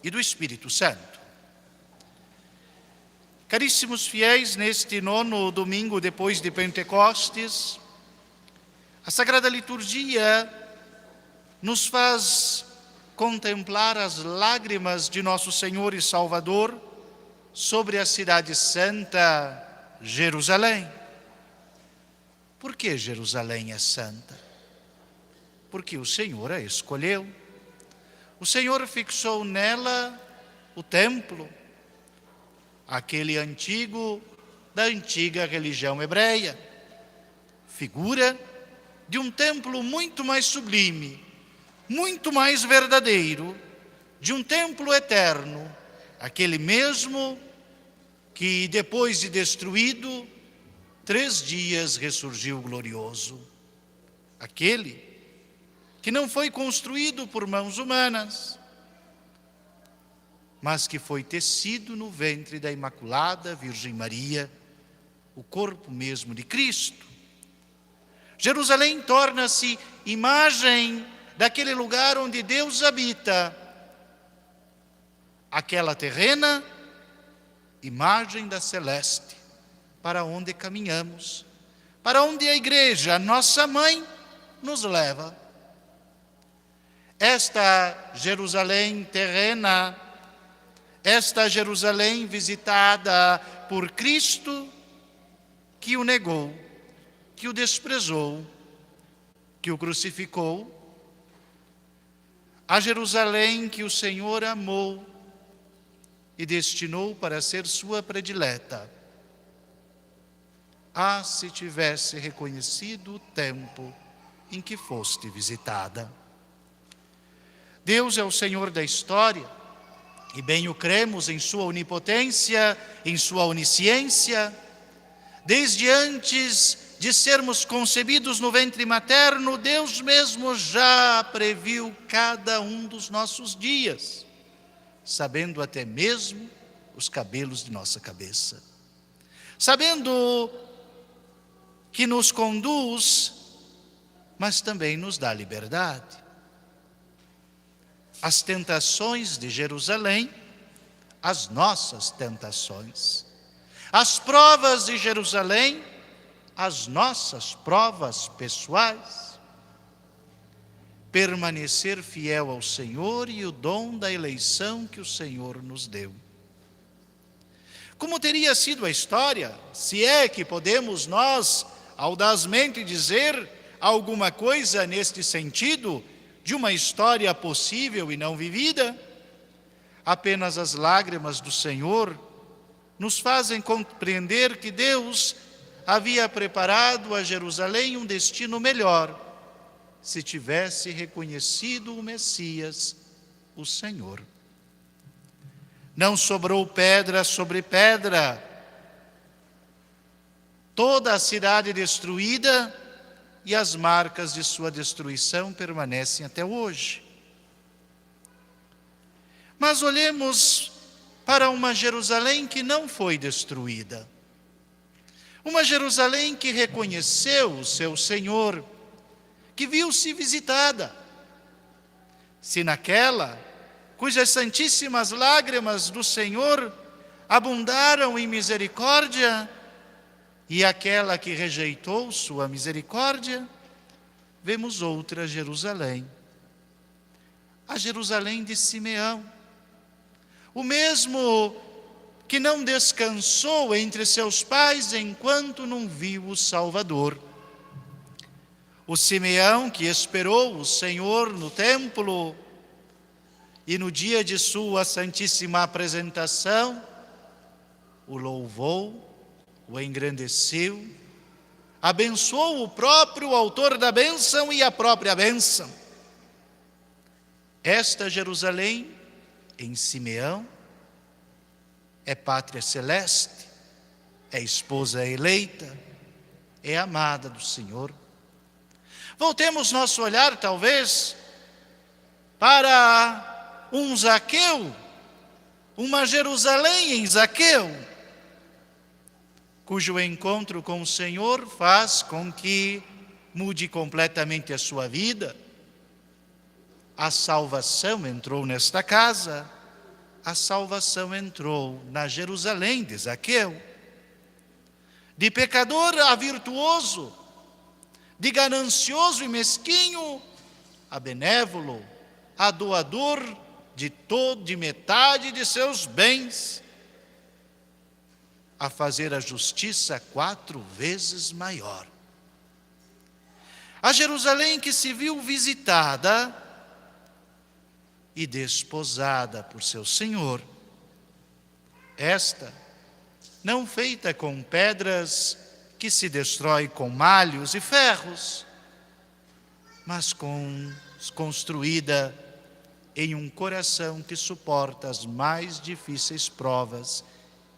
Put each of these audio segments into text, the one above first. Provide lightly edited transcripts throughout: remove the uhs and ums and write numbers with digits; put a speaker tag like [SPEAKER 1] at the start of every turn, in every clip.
[SPEAKER 1] e do Espírito Santo. Caríssimos fiéis, neste 9º domingo depois de Pentecostes, a Sagrada Liturgia nos faz contemplar as lágrimas de nosso Senhor e Salvador sobre a cidade santa, Jerusalém. Por que Jerusalém é santa? Porque o Senhor a escolheu. O Senhor fixou nela o templo, aquele antigo, da antiga religião hebreia, figura de um templo muito mais sublime, muito mais verdadeiro, de um templo eterno, aquele mesmo que depois de destruído, 3 dias ressurgiu glorioso. Aquele que não foi construído por mãos humanas, mas que foi tecido no ventre da Imaculada Virgem Maria, o corpo mesmo de Cristo. Jerusalém torna-se imagem daquele lugar onde Deus habita. Aquela terrena, imagem da celeste, para onde caminhamos, para onde a igreja, a nossa mãe, nos leva. Esta Jerusalém terrena, esta Jerusalém visitada por Cristo, que o negou, que o desprezou, que o crucificou, a Jerusalém que o Senhor amou e destinou para ser sua predileta. Ah, se tivesse reconhecido o tempo em que foste visitada. Deus é o Senhor da história, e bem o cremos em sua onipotência, em sua onisciência. Desde antes de sermos concebidos no ventre materno, Deus mesmo já previu cada um dos nossos dias, sabendo até mesmo os cabelos de nossa cabeça. Sabendo que nos conduz, mas também nos dá liberdade. As tentações de Jerusalém, as nossas tentações. As provas de Jerusalém, as nossas provas pessoais. Permanecer fiel ao Senhor e o dom da eleição que o Senhor nos deu. Como teria sido a história, se é que podemos nós audazmente dizer alguma coisa neste sentido, de uma história possível e não vivida? Apenas as lágrimas do Senhor nos fazem compreender que Deus havia preparado a Jerusalém um destino melhor, se tivesse reconhecido o Messias, o Senhor. Não sobrou pedra sobre pedra. Toda a cidade destruída, e as marcas de sua destruição permanecem até hoje. Mas olhemos para uma Jerusalém que não foi destruída. Uma Jerusalém que reconheceu o seu Senhor, que viu-se visitada. Se naquela, cujas santíssimas lágrimas do Senhor abundaram em misericórdia, e aquela que rejeitou sua misericórdia, vemos outra Jerusalém. A Jerusalém de Simeão. O mesmo que não descansou entre seus pais enquanto não viu o Salvador. O Simeão que esperou o Senhor no templo e no dia de sua santíssima apresentação, o louvou, o engrandeceu, abençoou o próprio autor da bênção e a própria bênção. Esta Jerusalém, em Simeão, é pátria celeste, é esposa eleita, é amada do Senhor. Voltemos nosso olhar, talvez, para um Zaqueu, uma Jerusalém em Zaqueu, cujo encontro com o Senhor faz com que mude completamente a sua vida. A salvação entrou nesta casa, a salvação entrou na Jerusalém de Zaqueu. De pecador a virtuoso, de ganancioso e mesquinho a benévolo, a doador de metade de seus bens, a fazer a justiça 4 vezes maior. A Jerusalém que se viu visitada e desposada por seu Senhor, esta não feita com pedras que se destrói com malhos e ferros, mas construída em um coração que suporta as mais difíceis provas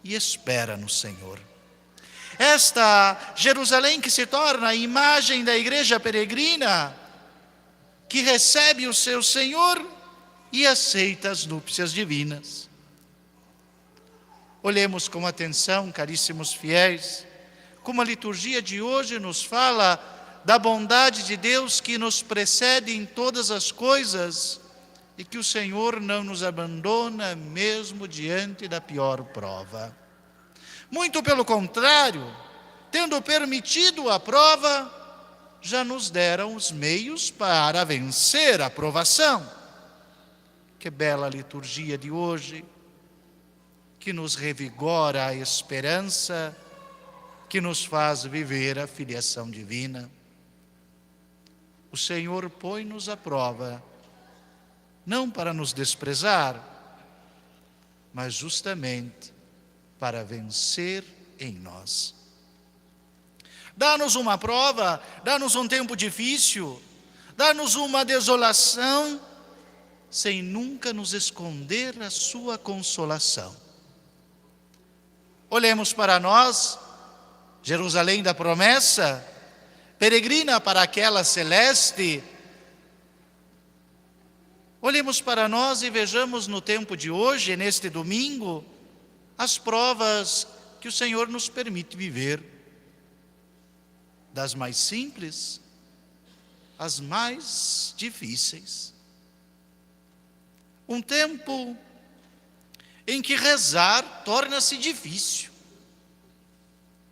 [SPEAKER 1] e espera no Senhor. Esta Jerusalém que se torna a imagem da igreja peregrina, que recebe o seu Senhor e aceita as núpcias divinas. Olhemos com atenção, caríssimos fiéis, como a liturgia de hoje nos fala da bondade de Deus que nos precede em todas as coisas e que o Senhor não nos abandona mesmo diante da pior prova. Muito pelo contrário, tendo permitido a prova, já nos deram os meios para vencer a provação. Que bela liturgia de hoje, que nos revigora a esperança, que nos faz viver a filiação divina. O Senhor põe-nos à prova, não para nos desprezar, mas justamente para vencer em nós. Dá-nos uma prova, dá-nos um tempo difícil, dá-nos uma desolação, sem nunca nos esconder a sua consolação. Olhemos para nós, Jerusalém da promessa, peregrina para aquela celeste. Olhemos para nós e vejamos no tempo de hoje, neste domingo, as provas que o Senhor nos permite viver. Das mais simples às mais difíceis. Um tempo em que rezar torna-se difícil.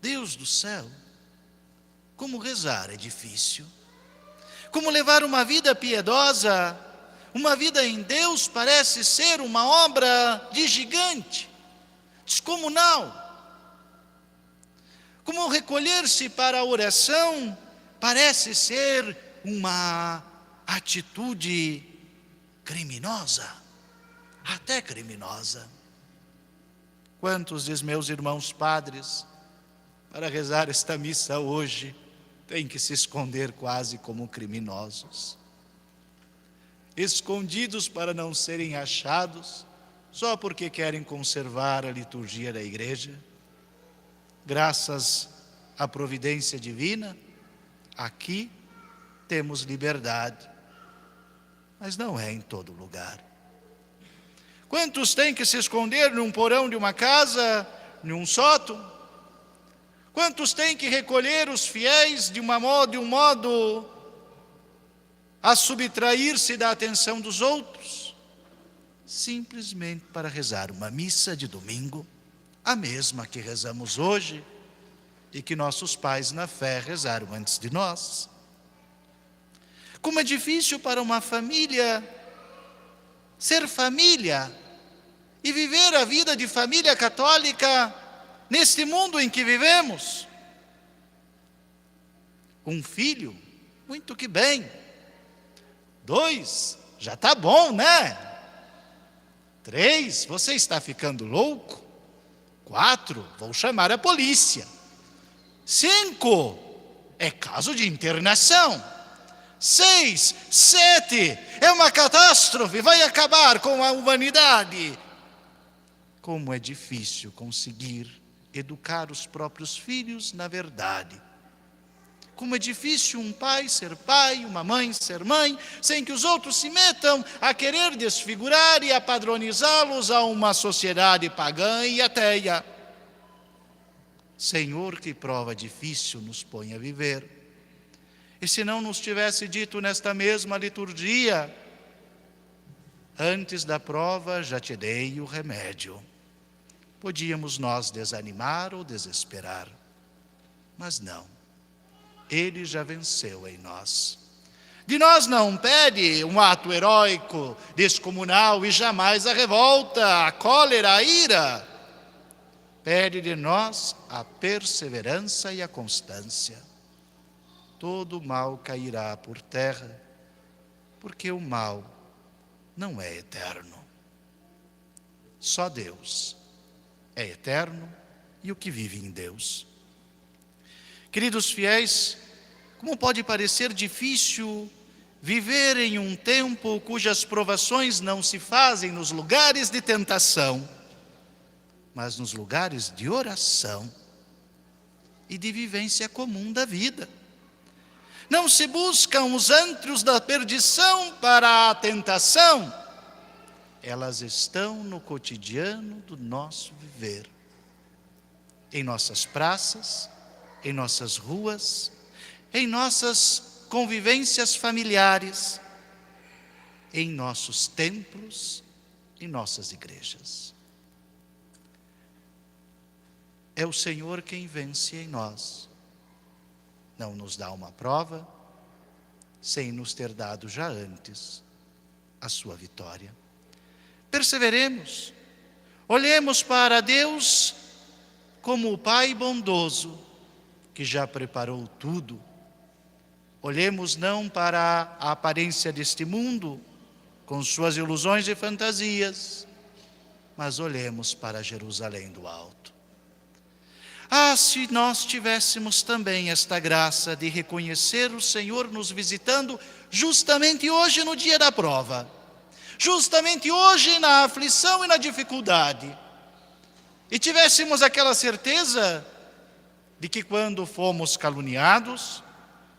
[SPEAKER 1] Deus do céu, como rezar é difícil. Como levar uma vida piedosa, uma vida em Deus parece ser uma obra de gigante, descomunal. Como recolher-se para a oração parece ser uma atitude criminosa, até criminosa. Quantos dos meus irmãos padres, para rezar esta missa hoje, têm que se esconder quase como criminosos, escondidos para não serem achados, só porque querem conservar a liturgia da igreja? Graças à providência divina, aqui temos liberdade, mas não é em todo lugar. Quantos têm que se esconder num porão de uma casa, num sótão? Quantos têm que recolher os fiéis de um modo a subtrair-se da atenção dos outros? Simplesmente para rezar uma missa de domingo, a mesma que rezamos hoje e que nossos pais na fé rezaram antes de nós. Como é difícil para uma família ser família e viver a vida de família católica neste mundo em que vivemos. Um filho, muito que bem. 2, já está bom, né? 3, você está ficando louco? 4, vou chamar a polícia. 5, é caso de internação. 6, 7, é uma catástrofe, vai acabar com a humanidade. Como é difícil conseguir educar os próprios filhos na verdade. Como é difícil um pai ser pai, uma mãe ser mãe, sem que os outros se metam a querer desfigurar e a padronizá-los a uma sociedade pagã e ateia. Senhor, que prova difícil nos põe a viver. E se não nos tivesse dito nesta mesma liturgia, antes da prova já te dei o remédio. Podíamos nós desanimar ou desesperar, mas não. Ele já venceu em nós. De nós não pede um ato heróico, descomunal e jamais a revolta, a cólera, a ira. Pede de nós a perseverança e a constância. Todo mal cairá por terra, porque o mal não é eterno. Só Deus é eterno e o que vive em Deus. Queridos fiéis, como pode parecer difícil viver em um tempo cujas provações não se fazem nos lugares de tentação, mas nos lugares de oração e de vivência comum da vida. Não se buscam os antros da perdição para a tentação, elas estão no cotidiano do nosso viver, em nossas praças, em nossas ruas, em nossas convivências familiares, em nossos templos, em nossas igrejas. É o Senhor quem vence em nós. Não nos dá uma prova sem nos ter dado já antes a sua vitória. Perseveremos, olhemos para Deus como o Pai bondoso que já preparou tudo. Olhemos não para a aparência deste mundo, com suas ilusões e fantasias, mas olhemos para Jerusalém do alto. Ah, se nós tivéssemos também esta graça de reconhecer o Senhor nos visitando justamente hoje no dia da prova, justamente hoje na aflição e na dificuldade, e tivéssemos aquela certeza de que quando fomos caluniados,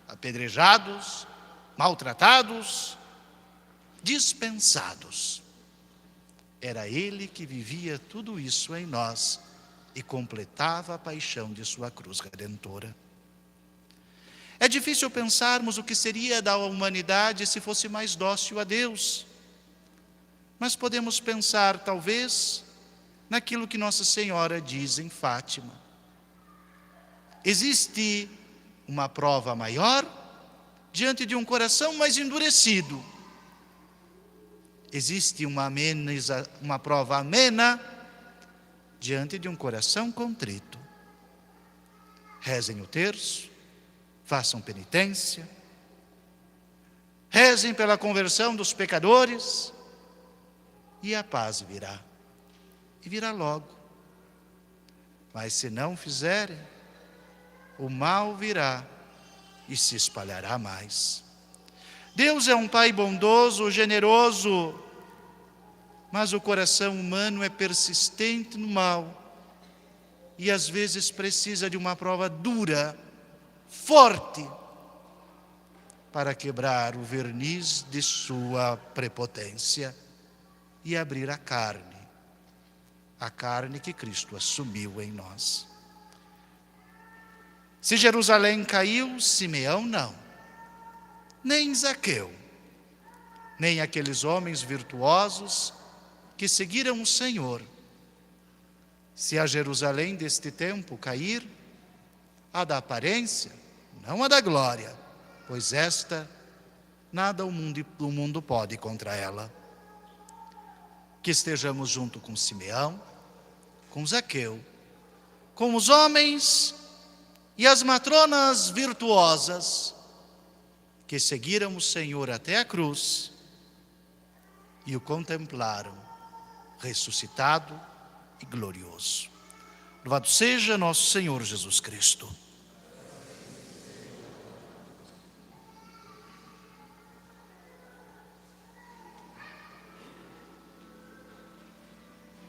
[SPEAKER 1] apedrejados, maltratados, dispensados, era Ele que vivia tudo isso em nós e completava a paixão de sua cruz redentora. É difícil pensarmos o que seria da humanidade se fosse mais dócil a Deus, mas podemos pensar talvez naquilo que Nossa Senhora diz em Fátima. Existe uma prova maior diante de um coração mais endurecido. Existe uma prova amena diante de um coração contrito. Rezem o terço, façam penitência, rezem pela conversão dos pecadores e a paz virá. E virá logo. Mas se não fizerem, o mal virá e se espalhará mais. Deus é um Pai bondoso, generoso, mas o coração humano é persistente no mal e às vezes precisa de uma prova dura, forte, para quebrar o verniz de sua prepotência e abrir a carne que Cristo assumiu em nós. Se Jerusalém caiu, Simeão não, nem Zaqueu, nem aqueles homens virtuosos que seguiram o Senhor. Se a Jerusalém deste tempo cair, a da aparência, não a da glória, pois esta, nada o mundo pode contra ela. Que estejamos junto com Simeão, com Zaqueu, com os homens e as matronas virtuosas que seguiram o Senhor até a cruz e o contemplaram ressuscitado e glorioso. Louvado seja nosso Senhor Jesus Cristo.